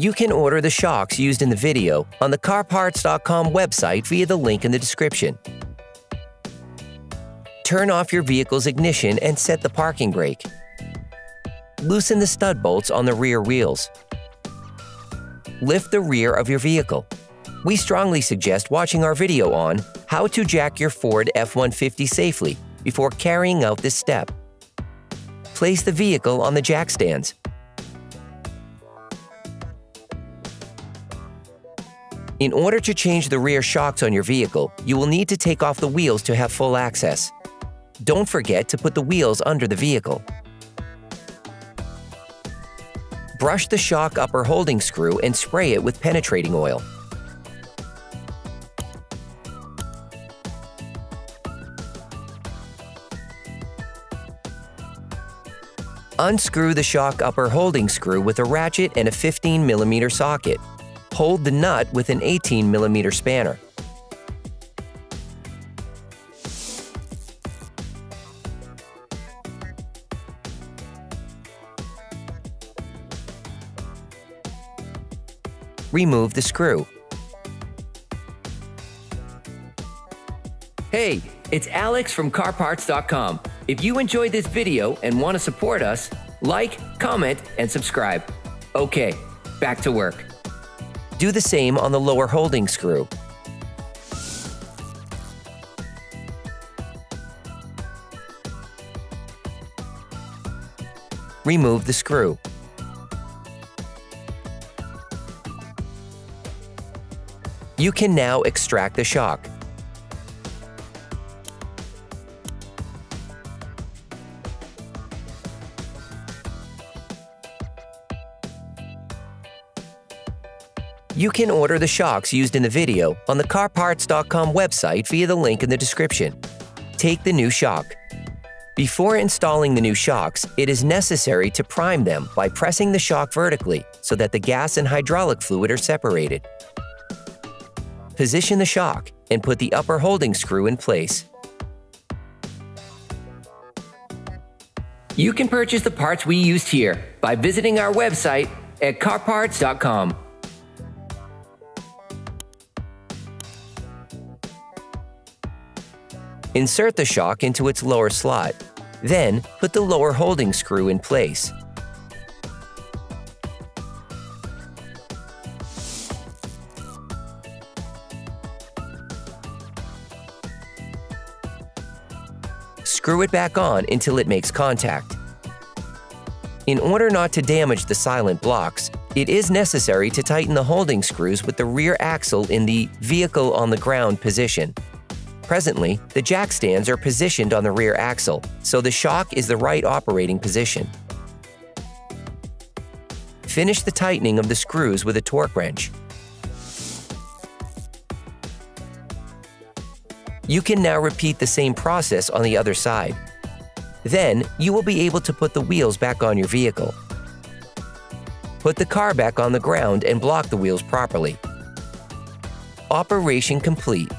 You can order the shocks used in the video on the CarParts.com website via the link in the description. Turn off your vehicle's ignition and set the parking brake. Loosen the stud bolts on the rear wheels. Lift the rear of your vehicle. We strongly suggest watching our video on how to jack your Ford F-150 safely before carrying out this step. Place the vehicle on the jack stands. In order to change the rear shocks on your vehicle, you will need to take off the wheels to have full access. Don't forget to put the wheels under the vehicle. Brush the shock upper holding screw and spray it with penetrating oil. Unscrew the shock upper holding screw with a ratchet and a 15mm socket. Hold the nut with an 18mm spanner. Remove the screw. Hey, it's Alex from CarParts.com. If you enjoyed this video and want to support us, like, comment, and subscribe. Okay, back to work. Do the same on the lower holding screw. Remove the screw. You can now extract the shock. You can order the shocks used in the video on the CarParts.com website via the link in the description. Take the new shock. Before installing the new shocks, it is necessary to prime them by pressing the shock vertically so that the gas and hydraulic fluid are separated. Position the shock and put the upper holding screw in place. You can purchase the parts we used here by visiting our website at CarParts.com. Insert the shock into its lower slot. Then, put the lower holding screw in place. Screw it back on until it makes contact. In order not to damage the silent blocks, it is necessary to tighten the holding screws with the rear axle in the vehicle on the ground position. Presently, the jack stands are positioned on the rear axle, so the shock is the right operating position. Finish the tightening of the screws with a torque wrench. You can now repeat the same process on the other side. Then, you will be able to put the wheels back on your vehicle. Put the car back on the ground and block the wheels properly. Operation complete.